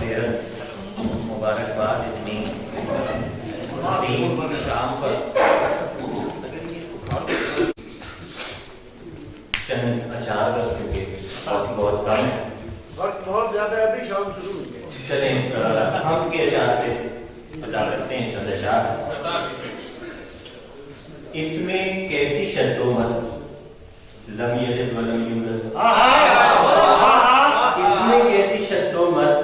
مبارکباد اتنی شام پر چند اشعار رس چکے بہت کم ہے، وقت بہت زیادہ ہے، ابھی شام شروع ہوئی ہے۔ چلیں ہم کے اشعار سے ادا کرتے ہیں چند اشعار۔ اس میں کیسی شد و مد لم یلد ولم یولد، اس میں کیسی شد و مد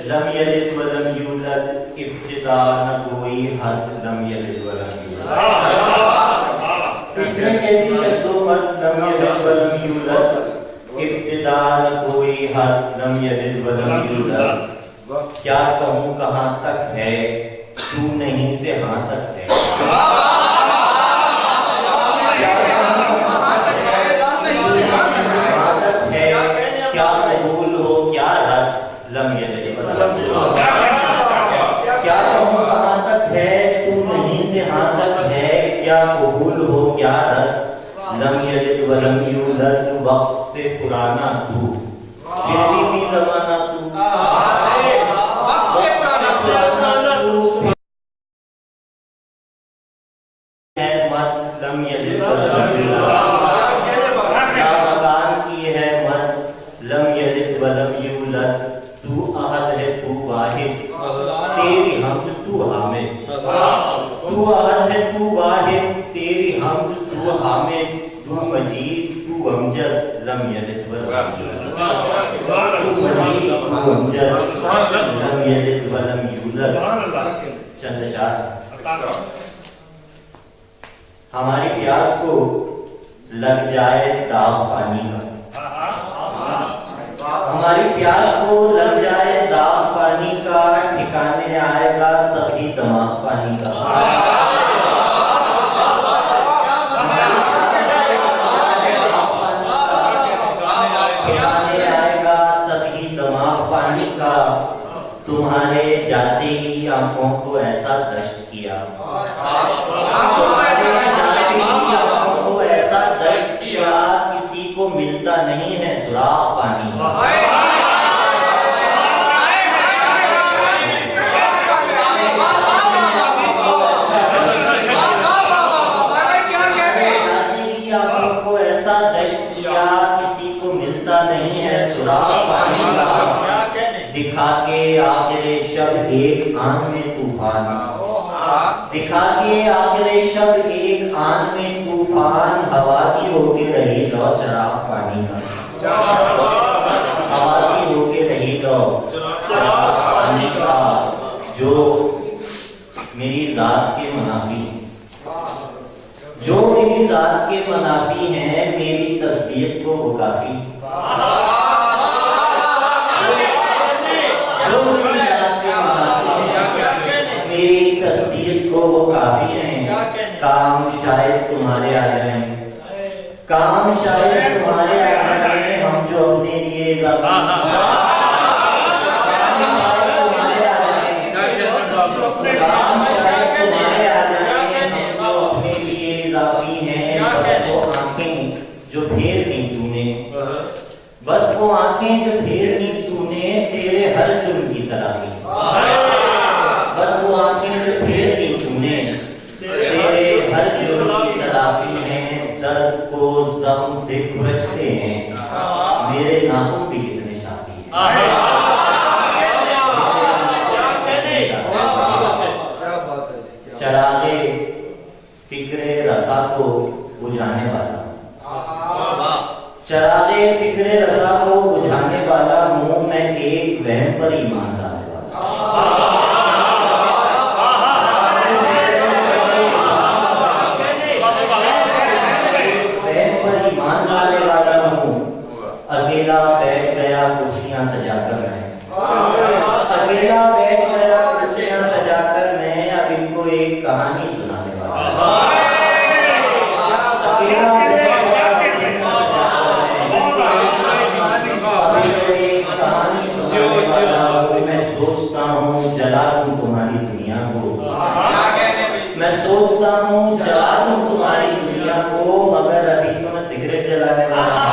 لم یلد ولم یولد، ابتدا نہ کوئی حد لم یلد ولم یولد، اس میں کیسی شد و مد لم یلد ولم یولد، ابتدا نہ کوئی حد لم یلد ولم یولد، کیا کہوں کہاں تک ہے تو نہیں سے ہاں تک ہے، کیا قبول ہو کیا رد لم یلد ولم یولد، کیا کہوں کہاں تک ہے تو نہیں سے ہاں تک ہے، کیا قبول ہو کیا رد لم یلد ولم یولد، وقت سے پرانا تو گرتی فی زمانہ تو، وقت سے پرانا تو ہے مت لم یلد ولم یولد، کیا مکان کی ہے مت لم یلد ولم یولد، تو احد ہے تو واحد تیری حمد تو حامد، تو احد ہے تو واحد تیری حمد تو حامد، تو مجید تو امجد لم یلد ولم یولد، تو مجید تو امجد لم یلد ولم یولد۔ چند اشعار۔ ہماری پیاس کو لگ جائے داغ پانی کا، ہماری پیاس کو لگ جائے داغ پانی کا، ٹھکانے آئے گا تبھی دماغ پانی کا، ٹھکانے آئے گا تبھی دماغ پانی کا، تمہارے جاتے ہی آنکھوں کو ایسا دشت کیا، کسی کو ملتا نہیں ہے سراغ پانی، آنکھوں کو ایسا دشت کیا، کسی کو ملتا نہیں ہے سراغ پانی کا، دکھا کے آخر شب ایک آن میں طوفان، دکھا کے آخر شب ایک آن میں طوفان، ہوا کی ہو کے رہی لو چراغ پانی کا، ہوا کی ہو کے رہی لو چراغ پانی کا، جو میری ذات کے منافی، جو میری ذات کے منافی ہیں، میری تصدیق کو وہ کافی، میری تصدیق کو وہ کافی ہیں، کام شاید تمہارے آ جائیں، کام شاید تمہارے آ جائیں، ہم جو اپنے لیے اضافی ہیں، بس وہ آنکھیں جو پھیرنی تو نے، بس وہ آنکھیں جو پھیرنی تو نے، تیرے ہر جرم کی تلافی، بس وہ آنکھیں جو پھیرنی تو نے، تیرے ہر جرم کی تلافی ہیں، درد کو زخم سے کھرچتے ہیں، میرے ناخن بھی اتنے شافی ہیں، چراغ فکر رسا کو بجھانے والا، چراغ فکر رسا کو بجھانے والا، منہ میں ایک وہم پر ایمان لانے والا، اکیلا بیٹھ گیا کرسیاں سجا کر میں، اکیلا بیٹھ گیا کرسیاں سجا کر میں، اب ان کو ایک کہانی سنانے والا، اکیلا بیٹھ گیا کرسیاں سجا کر میں، اب ان کو ایک کہانی سنانے والا، میں سوچتا ہوں جلا دوں تمہاری دنیا کو، میں سوچتا ہوں جلا دوں تمہاری دنیا کو، مگر ابھی تو میں سگریٹ جلانے والا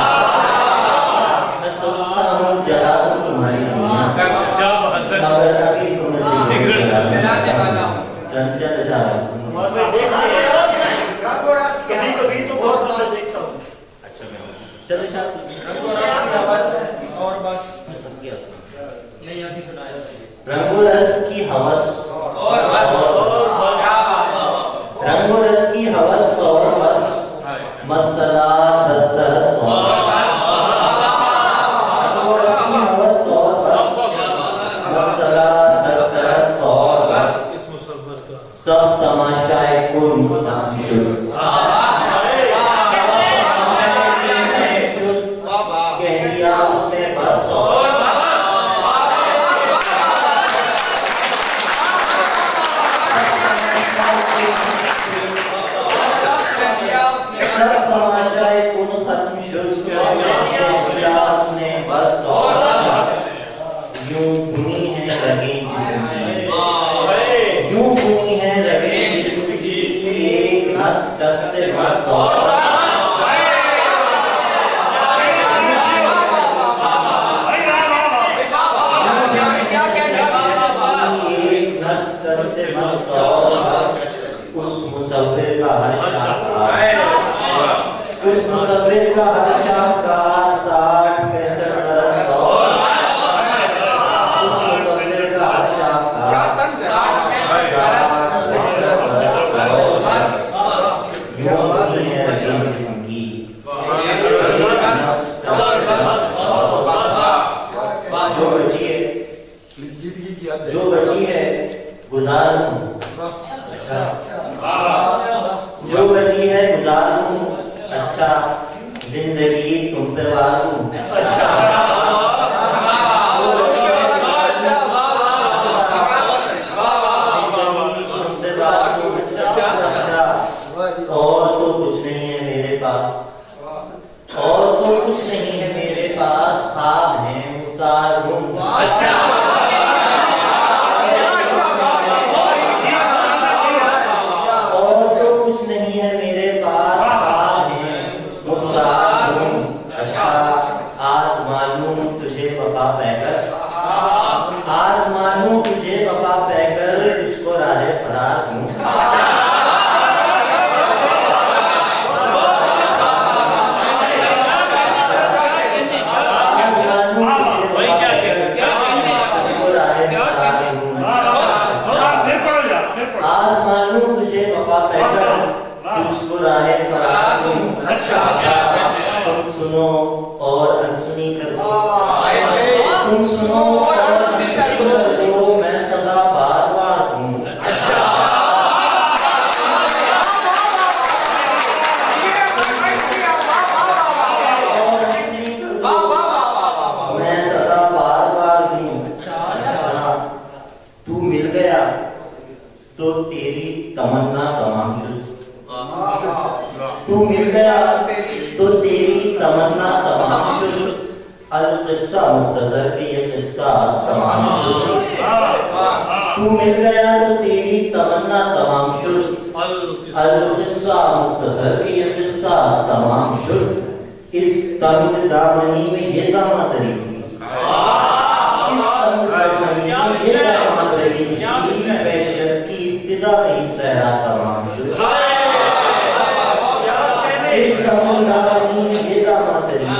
ہوں، جلا دوں تمہاری دنیا، मगर अभी तुम चंचल जाल कभी तो बहुत अच्छा देखता हूँ। चलो शायद और बस नहीं अभी सुनाया रंगोरस की हवस और बस रंगोरस की हवस और बस मसला दस्तरस और रंगोरस की हवस और बस मसला दस्तरस और बस सब तमाशाए कुल मुताबिक कह दिया उसे बस सब तमाशाए कुल खत्म शुरू कह दिया उसने बस और यूं धुनी है रगे यूं धुनी है रगे जिसकी एक नस टस से बस और उस मुसव्विर का हर शाहकार 60 65 बरस और उस मुसव्विर का हर शाहकार 60 यूं बनी है रजीम जिस्म की जो बची है गुजार लूं जो बची है गुजार लूं अच्छा जिंदगी तुम पे वारूं अच्छा जिंदगी तुम पे वारूं अच्छा और तो कुछ नहीं है मेरे पास और तो कुछ नहीं है मेरे पास ख्वाब है मुस्तार हूं अच्छा आज मानूं तुझे वफा पैकर तुझको राहे फरार हूँ आज मानूं तुझे वफा पैकर तुझको राहे फरार हूँ तुम सुनो और अनसुनी कर दो तुम सुनो और अनसुनी कर दो मैं सदा बार बार हूँ मैं सदा बार बार हूँ तू मिल गया तो तेरी तमन्ना तमाम तू मिल गया तो तेरी तमन्ना तमाम शुरू अल-क़िस्सा मुख्तसर के ये किस्सा तमाम शुरू तू मिल गया तो तेरी तमन्ना तमाम शुरू अल-क़िस्सा मुख्तसर के ये किस्सा तमाम शुरू इस तंग दामनी में ये दामत रही इस तंग दामनी में ये दामत रही वहशत की इब्तिदा में ही सहरा तमाम शुरू इस तंग दामनी में ये दामत रही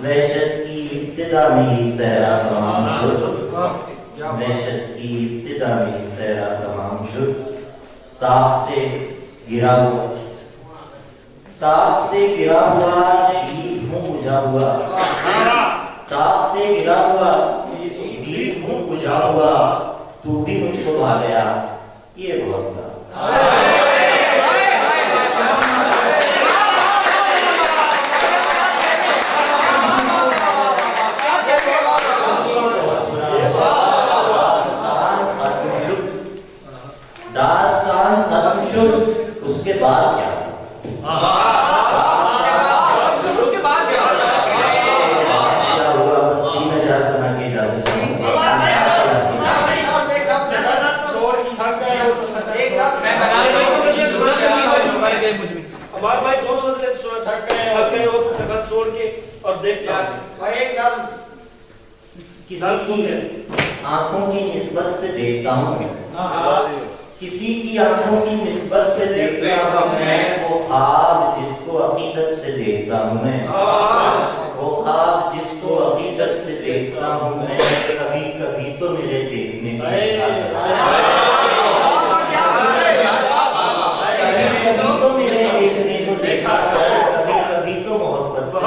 वहशत की इब्तिदा में ही सहरा तमाम शुरू वहशत की इब्तिदा में ही सहरा तमाम शुरू ताक से गिरा हुआ ताक से गिरा हुआ दीप मुंह बुझा हुआ ताक से गिरा हुआ दीप मुंह बुझा हुआ तू भी मुझको भा गया ये बहुत था दास्तान खत्म शुरू उसके बाद क्या हुआ बस 3000 सना के जादू हमारे भाई दोनों थक गए और थकन छोड़ के और देख और एक नाम किसी की आंखों की निस्बत से देखता हूँ, किसी की आंखों की निस्बत से देखता हूँ मैं, वो ख्वाब जिसको अकीदत से देखता हूँ मैं, वो ख्वाब जिसको अकीदत से देखता हूँ मैं, कभी कभी तो मेरे देखने को देखा, कभी कभी तो मोहब्बत से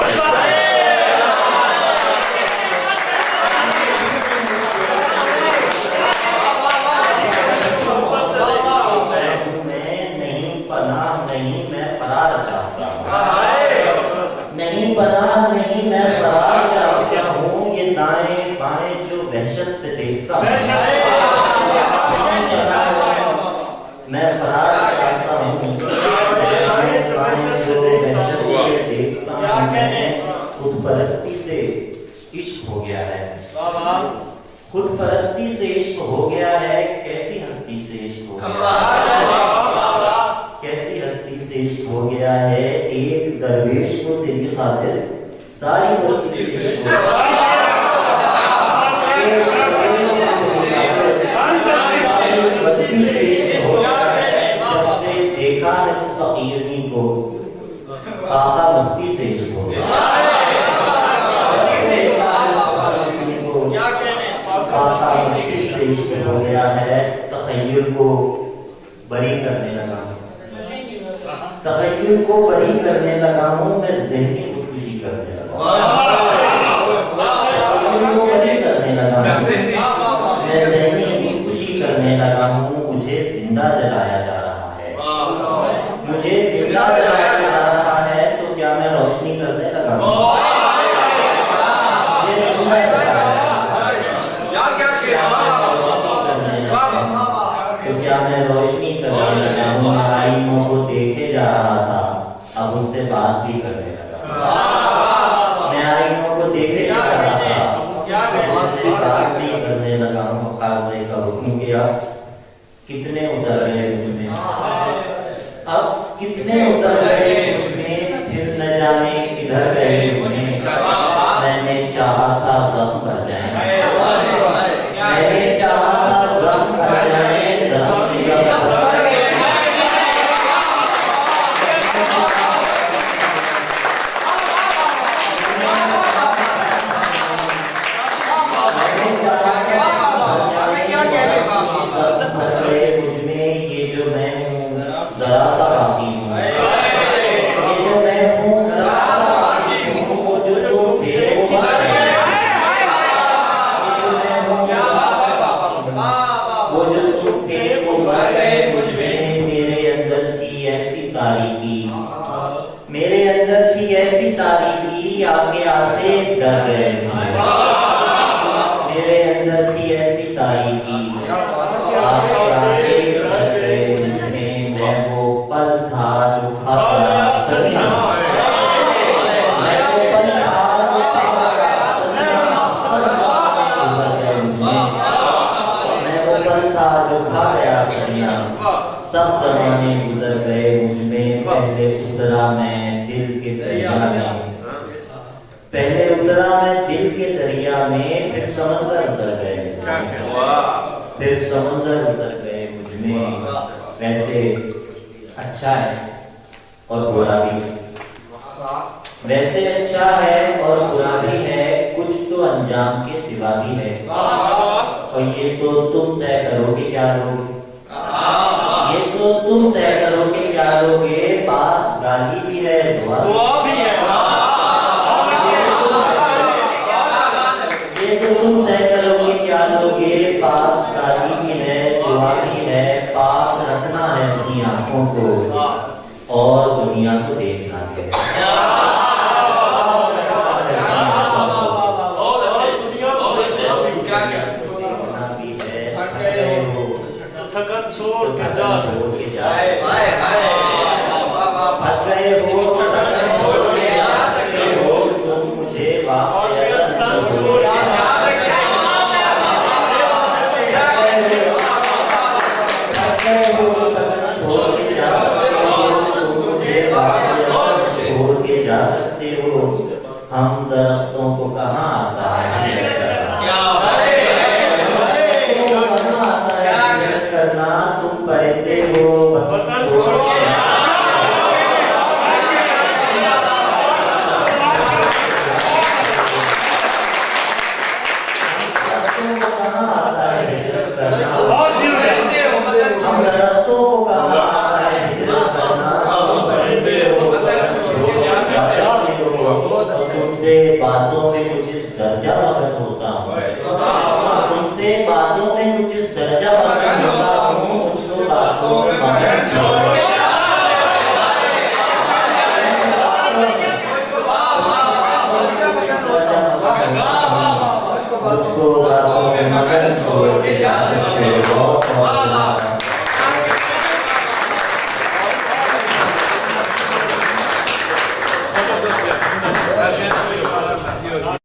नहीं पनाह नहीं मैं फरार चाहता हूँ, ये दाएं बाएं जो वहशत से देखता हूँ, मैं फरार चाहता हूँ, दाएं बाएं जो वहशत से देखता हूँ मैं, खुद परस्ती से इश्क हो गया है, खुद परस्ती से इश्क हो गया है, कैसी हस्ती से इश्क हो गया है, कैसी हस्ती से इश्क हो गया है, एक दरवेश को तेरी खातिर सारी बस्ती से इश्क हो गया है, जब से देखा है इस फकीरनी को, आका मस्ती से इश्क हो गया है, आका मस्ती से इश्क हो गया है, तखय्युल को बरी करने लगा, तखय्युल को बरी करने लगा हूँ मैं, ज़हनी खुदकुशी करने लगा, तखय्युल को बरी करने लगा हूँ मैं, ज़हनी खुदकुशी करने लगा हूँ, मुझे जिंदा जलाया जा रहा है, मुझे जिंदा जलाया जा रहा है, तो क्या मैं रोशनी करने लगा हूँ, तो क्या मैं रोशनी करने लगा हूँ, आईनों को देखे जा रहा था, अब उनसे बात भी करने लगा, मैं आईनों को देखे जा रहा था, अब उनसे बात भी करने लगा हूँ, खाने का हुक्म के अक्स कितने उतर गए मुझमें, अक्स कितने उतर गए मुझमें, फिर न जाने किधर गए मुझमें, मैंने चाहा था गम कर जाए, मैंने चाहा था गम कर जाए, आगे आसे डर गए, मेरे अंदर थी ऐसी तारीकी, आगे आसे डर गए मुझमें, मैं वो पल था जो खाता सदियां, मैं वो पल था जो खाता सदियां, मैं वो पल था जो खा गया सदियां, सब जमाने गुजर गए मुझमें, पहले उतरा मैं दिल के दरिया में, पहले उतरा मैं दिल के दरिया में, फिर समंदर उतर गए, फिर समंदर उतर गए मुझमें, वैसे अच्छा है और बुरा भी है, वैसे अच्छा है और बुरा भी है, कुछ तो अंजाम के सिवा भी है, और ये तो तुम तय करोगे क्या लोगे, ये तो तुम तय करोगे क्या लोगे, पास गाली भी है दुआ भी है, तुम तय करोगे क्या लोगे, पास गाली भी है दुआ भी है, पाक रखना है अपनी आंखों को और दुनिया को देखना है, थकन छोड़ के जाए, थक गए हो तुम मुझे हम दरख्तों को कहाँ आता है, मगन होता हूँ, तुमसे बातों में कुछ इस दर्जा मगन होता हूँ, कुछ तो बातों में मगन मुझको बातों में मगन छोड़ के जा सकते हो।